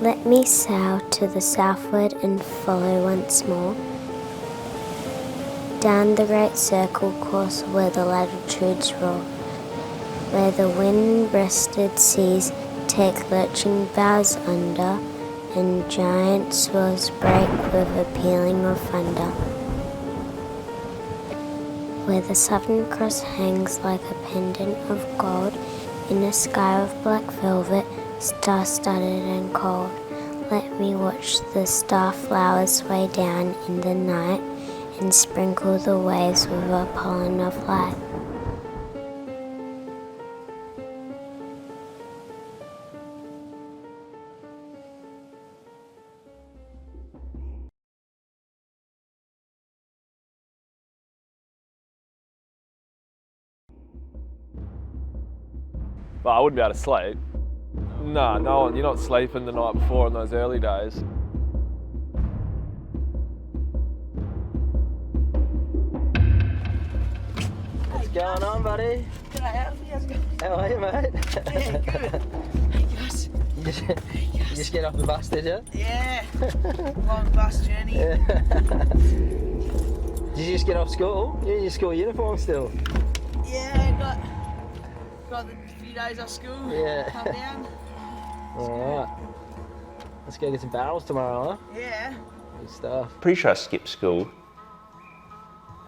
Let me sail to the southward and follow once more. Down the great circle course where the latitudes roar, where the wind-breasted seas take lurching bows under, and giant swells break with a pealing of thunder. Where the Southern Cross hangs like a pendant of gold in a sky of black velvet, star-studded and cold. Let me watch the star flowers sway down in the night and sprinkle the waves with a pollen of light. But I wouldn't be able to sleep. No one, you're not sleeping the night before in those early days. What's going on, buddy? G'day, Alfie. How's it going? How are you, mate? Yeah, good. Hey, guys. You just get off the bus, did you? Yeah. Long bus journey. Yeah. Did you just get off school? You're in your school uniform still. Yeah, got a few days off school. Yeah. Come down. Alright. Let's go get some barrels tomorrow, huh? Yeah. Good stuff. Pretty sure I skipped school.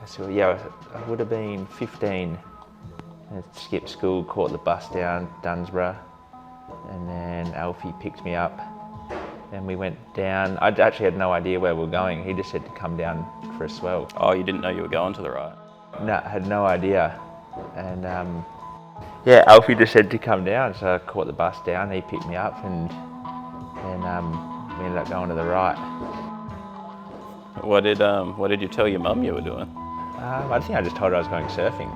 So yeah, I would have been 15. I skipped school, caught the bus down Dunsborough, and then Alfie picked me up and we went down. I actually had no idea where we were going. He just said to come down for a swell. Oh, you didn't know you were going to the right? No, I had no idea. And yeah, Alfie just said to come down, so I caught the bus down, he picked me up and we ended up going to the right. What did you tell your mum you were doing? I think I just told her I was going surfing.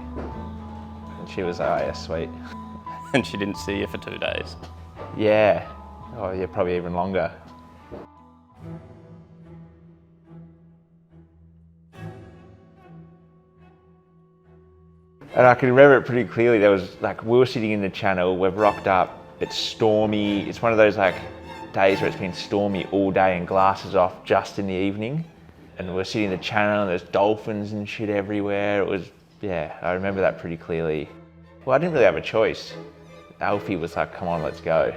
And she was like, oh yeah, sweet. And she didn't see you for 2 days? Yeah. Oh yeah, probably even longer. And I can remember it pretty clearly. There was like, we were sitting in the channel, we've rocked up, it's stormy. It's one of those like days where it's been stormy all day and glasses off just in the evening. And we're sitting in the channel and there's dolphins and shit everywhere. It was, yeah, I remember that pretty clearly. Well, I didn't really have a choice. Alfie was like, come on, let's go.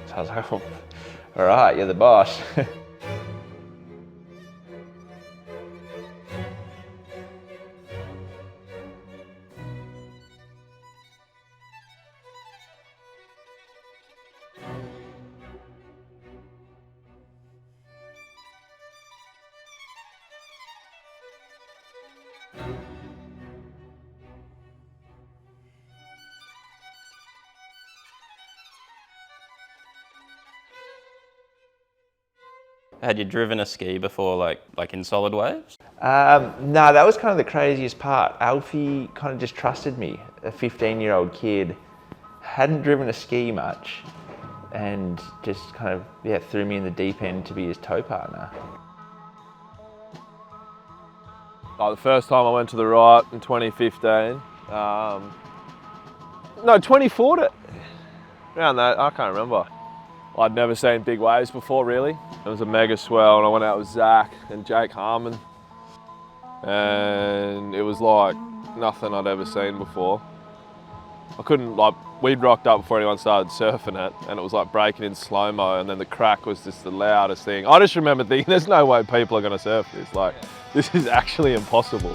So I was like, oh, all right, you're the boss. Had you driven a ski before, like in solid waves? No, that was kind of the craziest part. Alfie kind of just trusted me, a 15-year-old kid, hadn't driven a ski much, and just kind of, yeah, threw me in the deep end to be his tow partner. Like the first time I went to the right in 2015, no, 2014, around that, I can't remember. I'd never seen big waves before, really. It was a mega swell, and I went out with Zac and Jake Harmon, and it was like nothing I'd ever seen before. I couldn't, like, we'd rocked up before anyone started surfing it, and it was like breaking in slow-mo, and then the crack was just the loudest thing. I just remember thinking, there's no way people are gonna surf this. Like, this is actually impossible.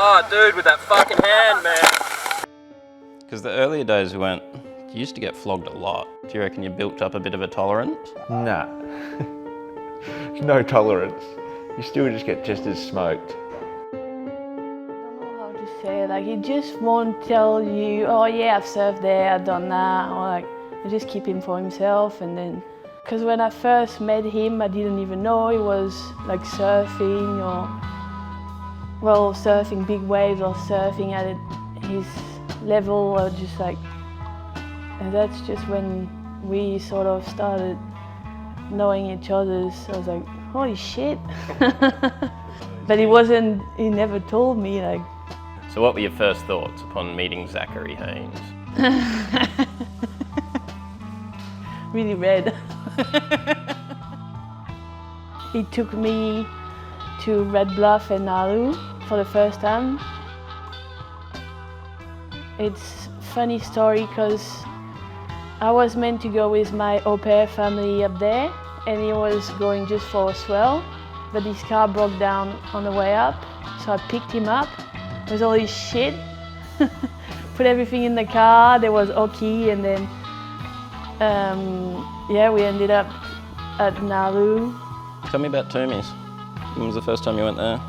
Oh, dude, with that fucking hand, man. Because the earlier days we went, you used to get flogged a lot. Do you reckon you built up a bit of a tolerance? Nah. No tolerance. You still just get just as smoked. I don't know how to say it. Like, he just won't tell you, oh yeah, I've surfed there, I've done that, or like, he just keep him for himself. And then, because when I first met him, I didn't even know he was like surfing or, well, surfing big waves or surfing at his level, or just like, and that's just when we sort of started knowing each other. So I was like, holy shit. But he never told me, like. So what were your first thoughts upon meeting Zachary Haynes? Really red. He took me to Red Bluff and Nauru for the first time. It's a funny story because I was meant to go with my au pair family up there, and he was going just for a swell, but his car broke down on the way up, so I picked him up with all his shit, put everything in the car. There was Oki, and then yeah, we ended up at Nauru. Tell me about Toomies. When was the first time you went there?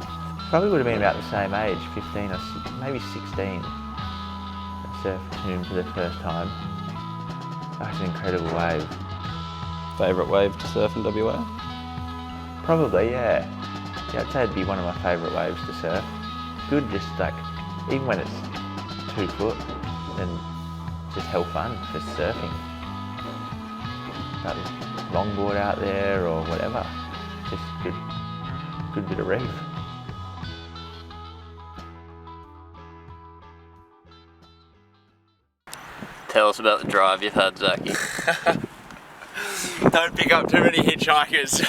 Probably would have been about the same age, 15 or maybe 16. I surfed Toom for the first time. That was an incredible wave. Favourite wave to surf in WA? Probably, yeah. Yeah, I'd say it'd be one of my favourite waves to surf. Good, just like, even when it's 2 foot, then just hell fun for surfing. Got a longboard out there or whatever. Just good bit of reef. Tell us about the drive you've had, Zachy. Don't pick up too many hitchhikers.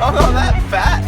I'm not that fat.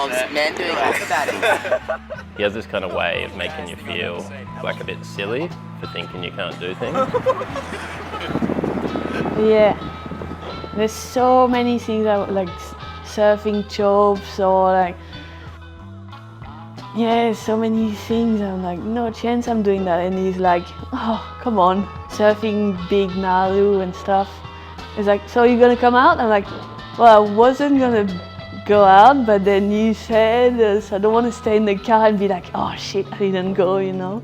involves men doing acrobatics. He has this kind of way of making you feel like a bit silly for thinking you can't do things. Yeah. There's so many things I like surfing chops or like, yeah, so many things. I'm like, no chance I'm doing that. And he's like, oh, come on. Surfing big Nalu and stuff. He's like, so you're gonna come out? I'm like, well, I wasn't gonna go out, but then you said, so I don't want to stay in the car and be like, oh shit, I didn't go, you know?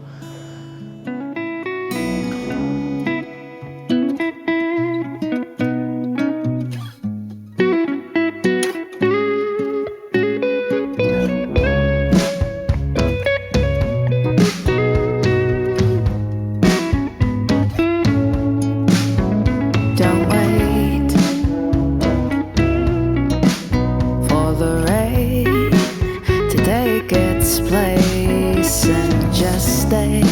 Don't wait for the rain to take its place and just stay.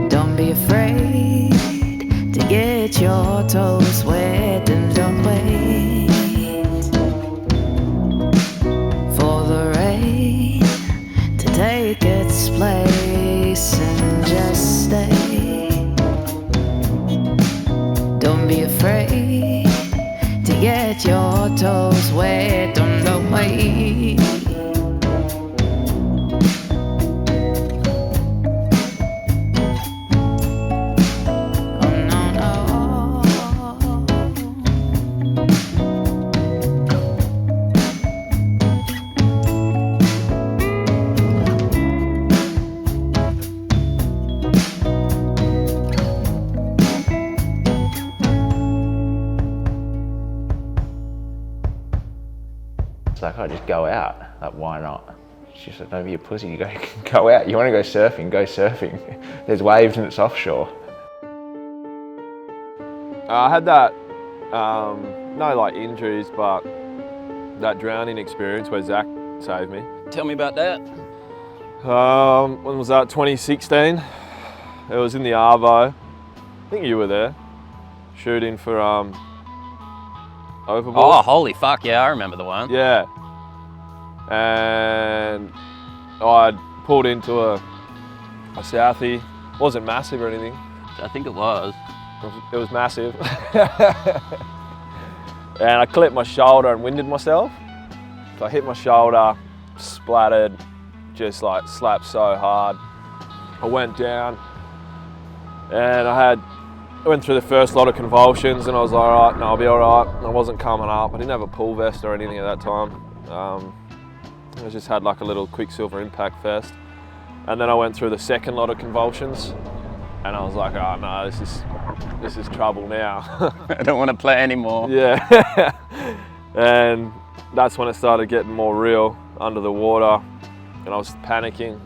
Don't be afraid to get your toes wet, and don't wait for the rain to take its place and just stay. Don't be afraid to get your toes wet, don't wait. Oh no, no. It's like, oh, just go out. Like, why not? She said, don't be a pussy, you go out. You want to go surfing, go surfing. There's waves and it's offshore. I had that, no like injuries, but that drowning experience where Zac saved me. Tell me about that. When was that, 2016? It was in the Arvo. I think you were there, shooting for Overboard. Oh, holy fuck, yeah, I remember the one. Yeah. And I pulled into a Southie. Wasn't massive or anything. I think it was. It was massive. And I clipped my shoulder and winded myself. So I hit my shoulder, splattered, just like slapped so hard. I went down and I went through the first lot of convulsions and I was like, all right, no, I'll be all right. I wasn't coming up. I didn't have a pull vest or anything at that time. I just had like a little Quicksilver impact vest. And then I went through the second lot of convulsions and I was like, oh no, this is trouble now. I don't want to play anymore. Yeah. And that's when it started getting more real under the water and I was panicking.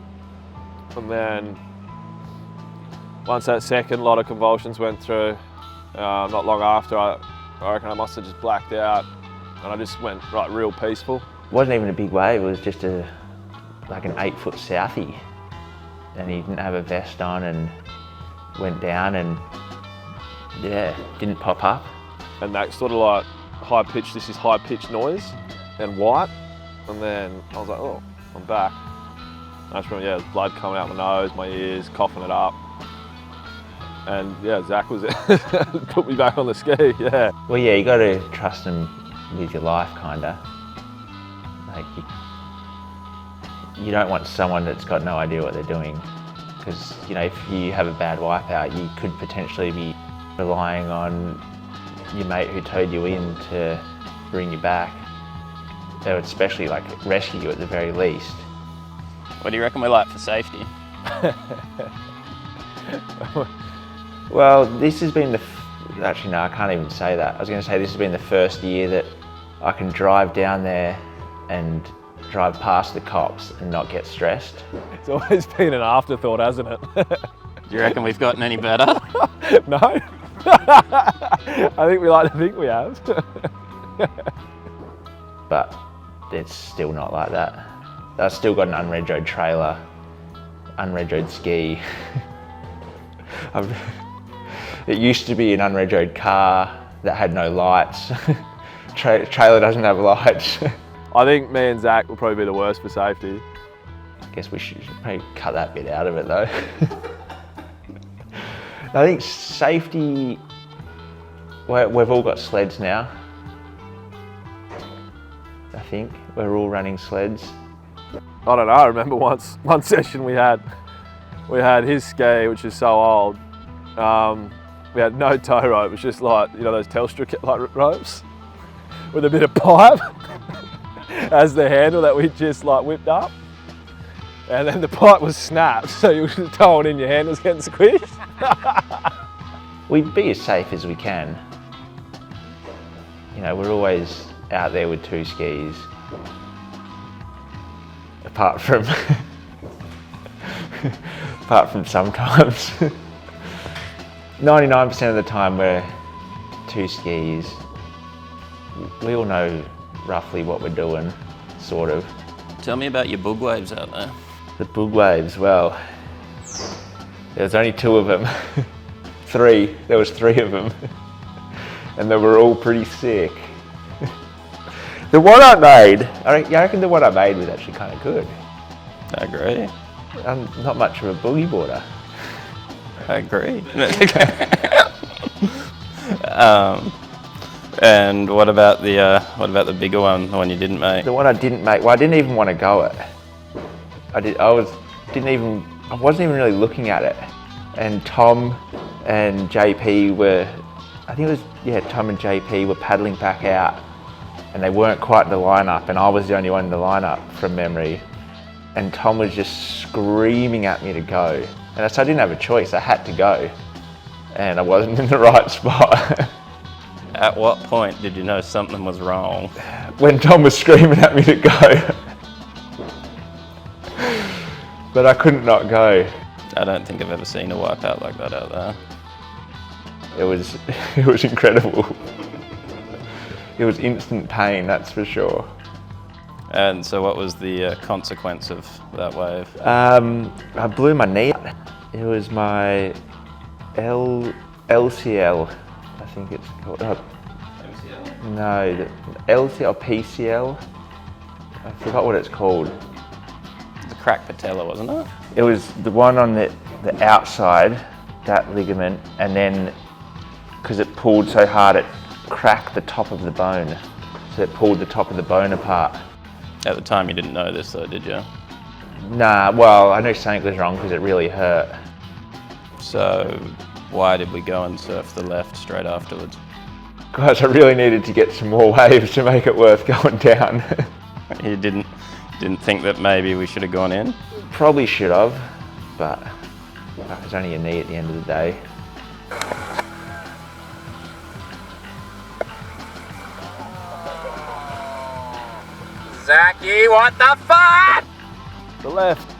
And then once that second lot of convulsions went through, not long after, I reckon I must have just blacked out and I just went like real peaceful. It wasn't even a big wave, it was just like an 8-foot Southie. And he didn't have a vest on and went down and yeah, didn't pop up. And that sort of like high-pitched noise and white. And then I was like, oh, I'm back. I just remember, yeah, blood coming out my nose, my ears, coughing it up. And yeah, Zac was put me back on the ski, yeah. Well, yeah, you got to trust them with your life, kinda. Like, you don't want someone that's got no idea what they're doing. Because, you know, if you have a bad wipeout, you could potentially be relying on your mate who towed you in to bring you back. They would especially like rescue you at the very least. What do you reckon we're like for safety? Well, this has been actually no, I can't even say that. I was going to say this has been the first year that I can drive down there and drive past the cops and not get stressed. It's always been an afterthought, hasn't it? Do you reckon we've gotten any better? No. I think we like to think we have. But it's still not like that. I've still got an unregoed trailer, unregoed ski. It used to be an unregoed car that had no lights. trailer doesn't have lights. I think me and Zac will probably be the worst for safety. I guess we should probably cut that bit out of it though. I think safety, we've all got sleds now. I think we're all running sleds. I don't know, I remember one session we had his ski, which is so old. We had no tow rope, it was just like, you know, those Telstra like ropes with a bit of pipe as the handle that we just like whipped up. And then the pipe was snapped, so you were just towing in, your hand was getting squished. We'd be as safe as we can. You know, we're always out there with 2 skis. Apart from sometimes. 99% of the time we're 2 skis. We all know roughly what we're doing, sort of. Tell me about your bug waves out there. The bug waves, well, there was only 2 of them. 3, there was 3 of them. And they were all pretty sick. The one I made, I reckon the one I made was actually kind of good. I agree. I'm not much of a boogie boarder. I agree. And what about the bigger one, the one you didn't make? The one I didn't make, well, I didn't even want to go it. I wasn't even really looking at it. And Tom and JP were, I think it was, yeah, Tom and JP were paddling back out, and they weren't quite in the lineup, and I was the only one in the lineup from memory. And Tom was just screaming at me to go. And so I didn't have a choice, I had to go. And I wasn't in the right spot. At what point did you know something was wrong? When Tom was screaming at me to go. But I couldn't not go. I don't think I've ever seen a wipeout like that out there. It was incredible. It was instant pain, that's for sure. And so what was the consequence of that wave? I blew my knee. It was my LCL, I think it's called. MCL? No, the LCL, PCL. I forgot what it's called. The cracked patella, wasn't it? It was the one on the outside, that ligament, and then because it pulled so hard, it cracked the top of the bone. So it pulled the top of the bone apart. At the time you didn't know this though, did you? Nah, well, I knew something was wrong because it really hurt. So why did we go and surf the left straight afterwards? Guys, I really needed to get some more waves to make it worth going down. You didn't think that maybe we should have gone in? Probably should have, but it was only a knee at the end of the day. Zachy, what the fuck? The left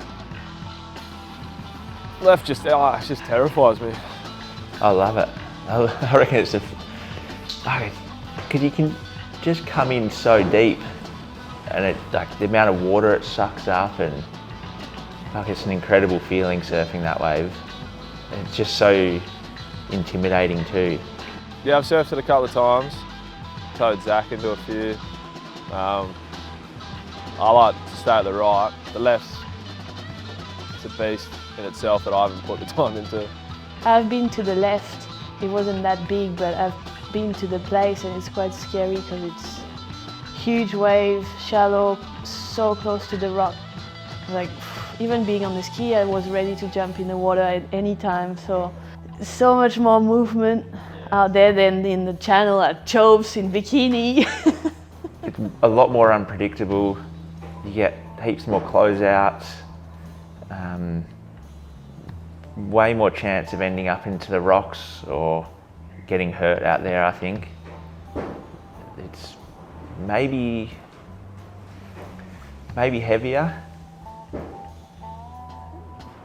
just terrifies me. I love it. I reckon it's because you can just come in so deep, and it, like, the amount of water it sucks up, and like, it's an incredible feeling surfing that wave. It's just so intimidating too. Yeah, I've surfed it a couple of times. Towed Zac into a few. I like to stay at the right. The left's it's a beast in itself that I haven't put the time into. I've been to the left. It wasn't that big, but I've been to the place and it's quite scary because it's huge wave, shallow, so close to the rock. Like, even being on the ski, I was ready to jump in the water at any time. So much more movement out there than in the channel at Choves in bikini. It's a lot more unpredictable. You get heaps more closeouts. Way more chance of ending up into the rocks or getting hurt out there, I think. It's maybe heavier.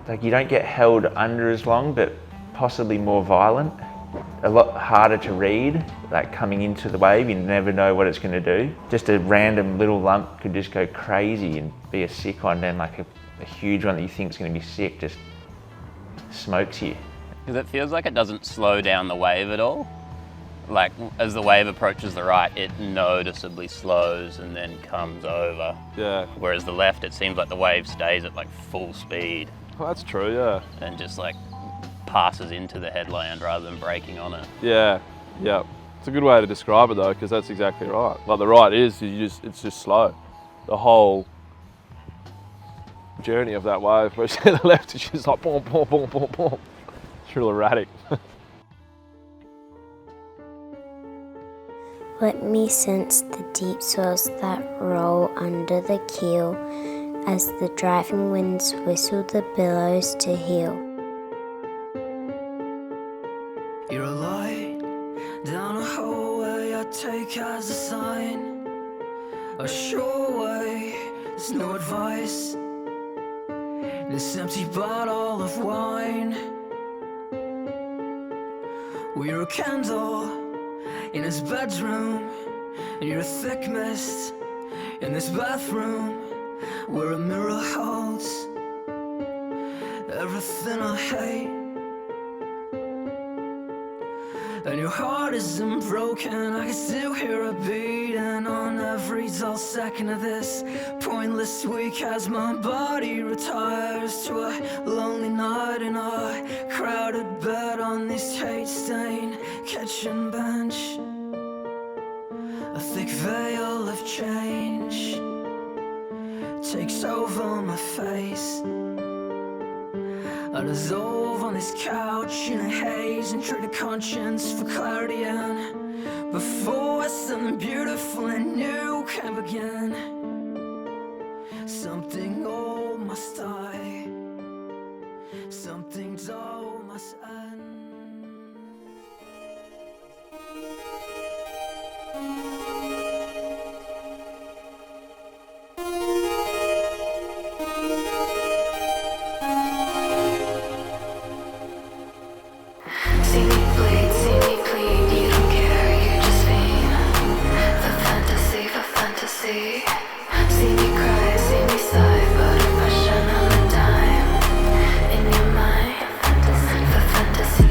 Like, you don't get held under as long, but possibly more violent. A lot harder to read, like coming into the wave, you never know what it's going to do. Just a random little lump could just go crazy and be a sick one, then like a huge one that you think is going to be sick just smokes you. Because it feels like it doesn't slow down the wave at all. like as the wave approaches the right, it noticeably slows and then comes over. Yeah. Whereas the left, it seems like the wave stays at like full speed. Well, that's true, yeah. And just like passes into the headland rather than breaking on it. Yeah, yeah. It's a good way to describe it though, because that's exactly right. Like the right is, it's just slow. The whole journey of that wave, whereas the left is just like boom, boom, boom, boom, boom. It's real erratic. Let me sense the deep swells that roll under the keel as the driving winds whistle the billows to heal. You're a light down a hallway I take as a sign. A sure way, there's no advice. This empty bottle of wine. We're a candle in his bedroom, and you're a thick mist in this bathroom where a mirror holds everything I hate. And your heart isn't broken, I can still hear it beating on every dull second of this pointless week as my body retires to a lonely night in a crowded bed on this hate-stained kitchen bench. A thick veil of change takes over my face. I dissolve on this couch in a haze and trade a conscience for clarity, and before something beautiful and new can begin, something old must die, something dull must end. Fantasy.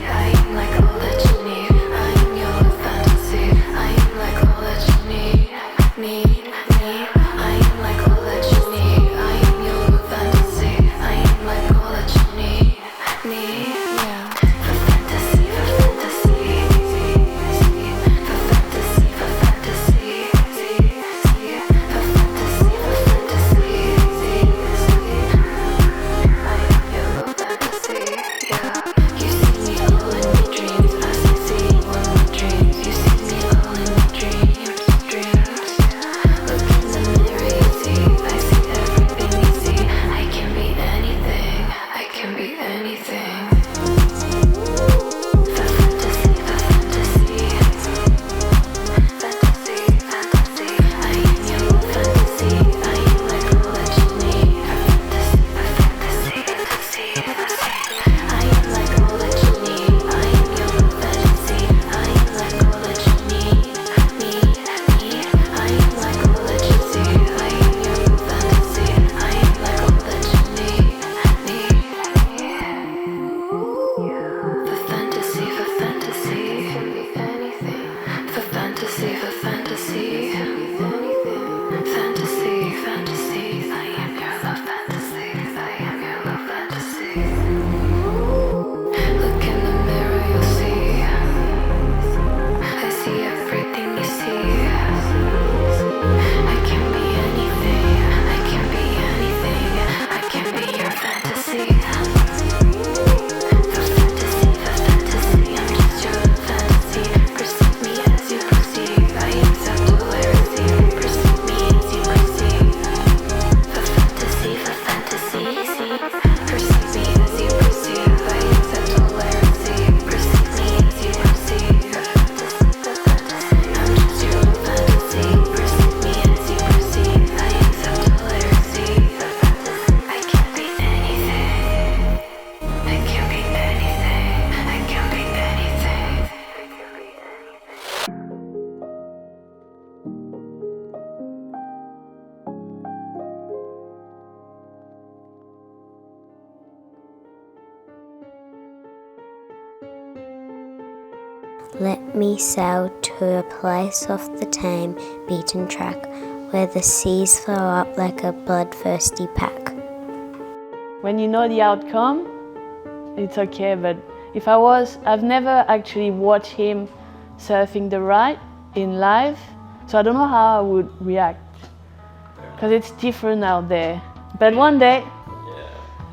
Let me sail to a place off the tame, beaten track, where the seas flow up like a bloodthirsty pack. When you know the outcome, it's okay, but I've never actually watched him surfing the right in live, so I don't know how I would react, because it's different out there. But one day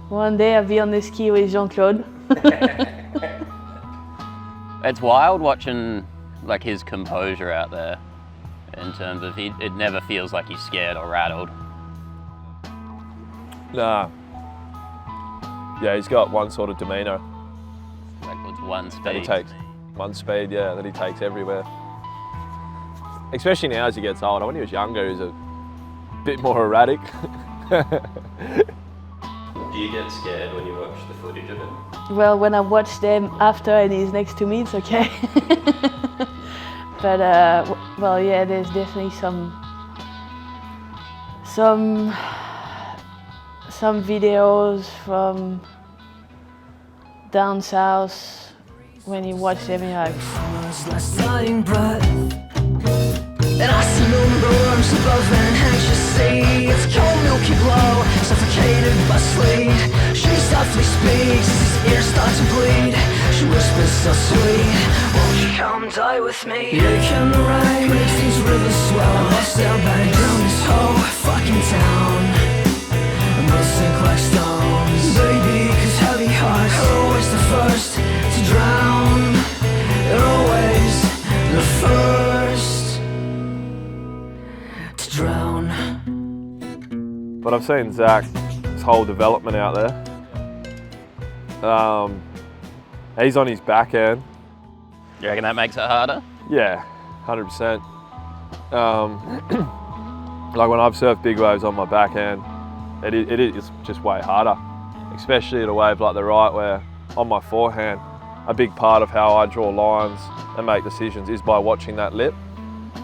I'll be on the ski with Jean-Claude. It's wild watching like his composure out there, in terms of it never feels like he's scared or rattled. Nah. Yeah, he's got one sort of demeanour. Like what's one That he speed? takes. One speed, yeah, that he takes everywhere. Especially now as he gets older. When he was younger, he was a bit more erratic. Do you get scared when you watch the footage of him? Well, when I watch them after and he's next to me, it's okay. But well, yeah, there's definitely some videos from down south when you watch them, you're like, last dying breath. And I see no arms above and anxious sea. It's cold milky glow, suffocated by sleep. She softly speaks, his ears start to bleed. She whispers so sweet, won't you come die with me? The ache and the rain makes these rivers swell. I'm lost out back down this whole fucking town, and we'll sink like stones, baby, cause heavy hearts are always the first to drown. They're always the first to drown. But I've seen Zac's whole development out there. He's on his backhand. You reckon that makes it harder? Yeah, 100%. Like when I've surfed big waves on my backhand, it is just way harder, especially at a wave like the right, where on my forehand, a big part of how I draw lines and make decisions is by watching that lip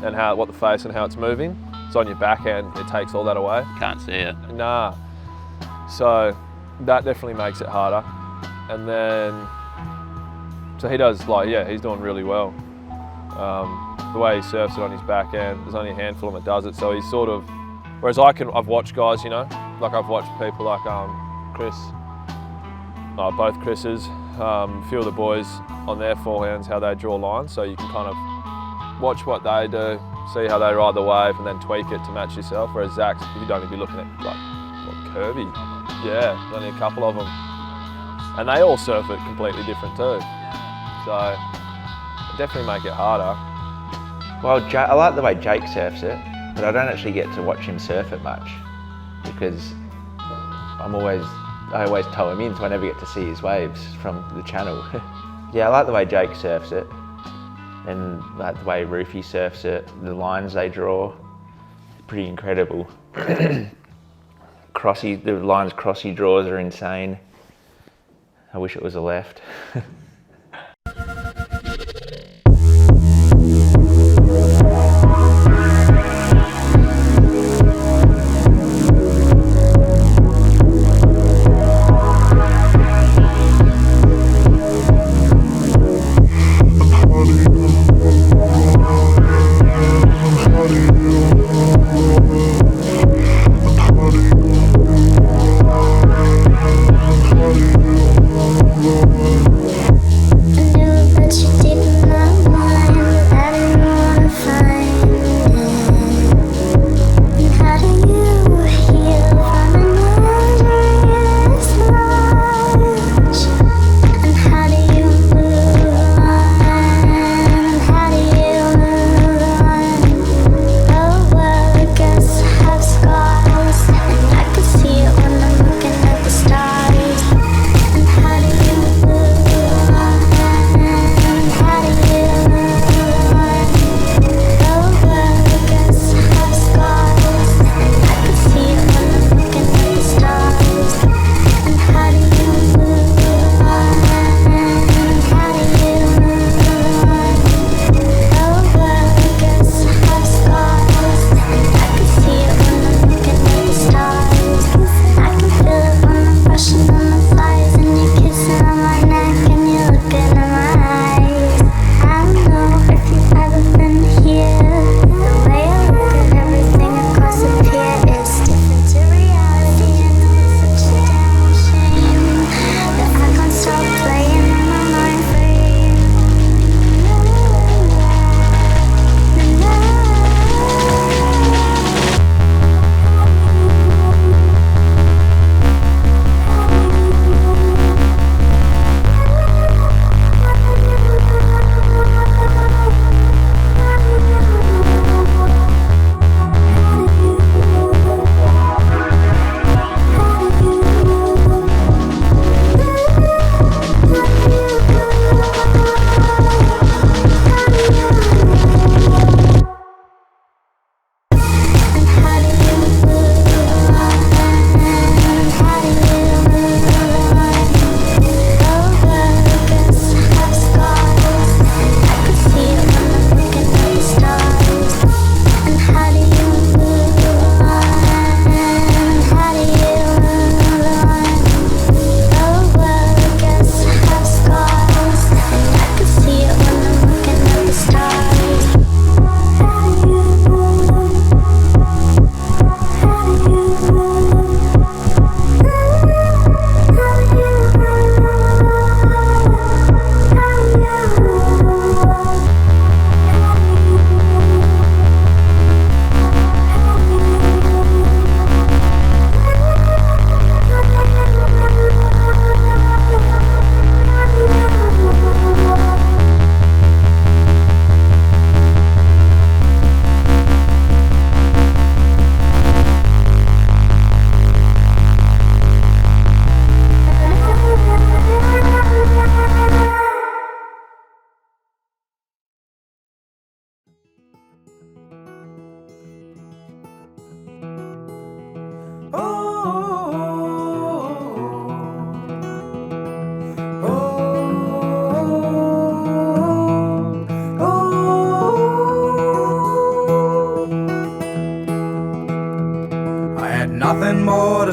and what the face and how it's moving. So on your backhand, it takes all that away. Can't see it. Nah. So that definitely makes it harder. And then, so he does he's doing really well. The way he surfs it on his backhand, there's only a handful of them that does it. So he's sort of, whereas I've watched guys, like I've watched people like Chris, both Chris's, a few of the boys on their forehands, how they draw lines. So you can kind of watch what they do, see how they ride the wave, and then tweak it to match yourself. Whereas Zac's, you'd only be looking at curvy. Yeah, there's only a couple of them. And they all surf it completely different too. So it definitely make it harder. Well, I like the way Jake surfs it, but I don't actually get to watch him surf it much because I always tow him in, so I never get to see his waves from the channel. Yeah, I like the way Jake surfs it, and like the way Roofy surfs it, the lines they draw, pretty incredible. The lines Crossy draws are insane. I wish it was a left.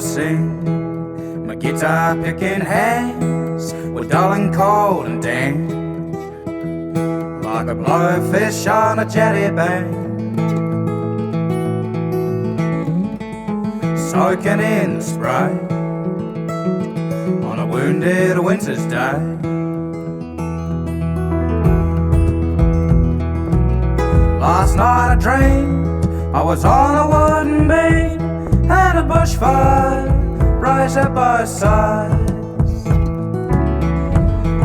to sing. My guitar picking hands were dull and cold and damp, like a blowfish on a jetty bank, soaking in the spray on a wounded winter's day. Last night I dreamed I was on a wooden beam and a bushfire raged at both sides.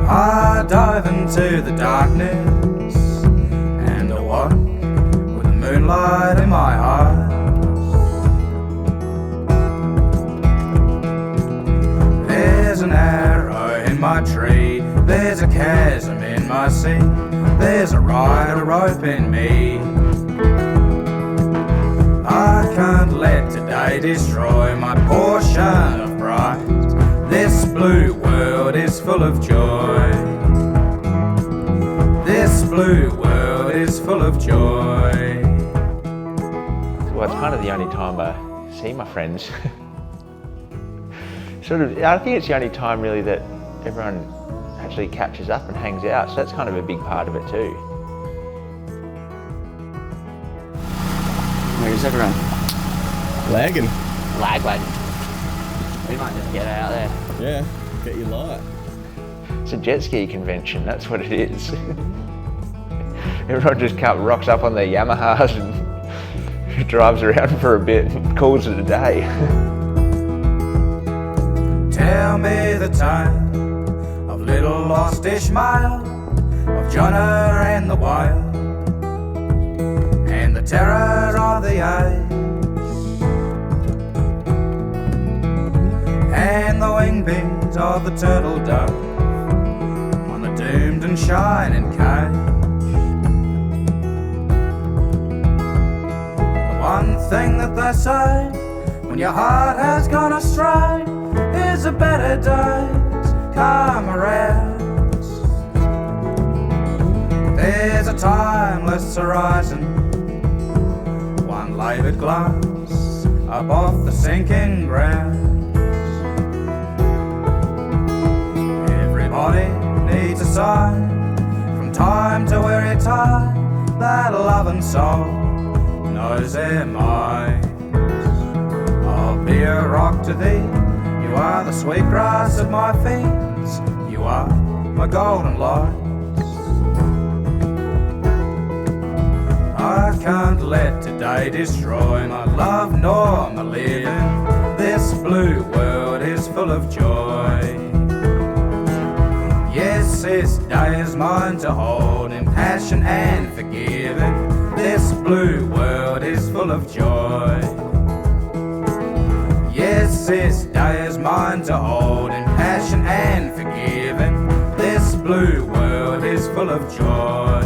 I dove into the darkness and awoke with the moonlight in my eyes. There's an arrow in my tree, there's a chasm in my sea, there's a rider rope in me. I can't let today destroy my portion of pride. This blue world is full of joy. This blue world is full of joy. Well, it's kind of the only time I see my friends. I think it's the only time really that everyone actually catches up and hangs out, so that's kind of a big part of it too. Where's everyone? Lagging. Lagging. We might just get out there. Yeah, get your light. It's a jet ski convention, that's what it is. Everyone just rocks up on their Yamahas and drives around for a bit and calls it a day. Tell me the time of little lost Ishmael, of Jonah and the wild, and the terror of the age, and the wing beams of the turtle dove on the doomed and shining cage. The one thing that they say when your heart has gone astray is a better days come around. There's a timeless horizon, one laboured glance up off the sinking ground. Everybody needs a sign from time to weary time, that loving soul knows their minds. I'll be a rock to thee, you are the sweet grass of my feet, you are my golden lights. I can't let today destroy my love nor my living. This blue world is full of joy. Yes, this day is mine to hold in passion and forgiving. This blue world is full of joy. Yes, this day is mine to hold in passion and forgiving. This blue world is full of joy.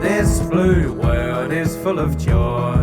This blue world is full of joy.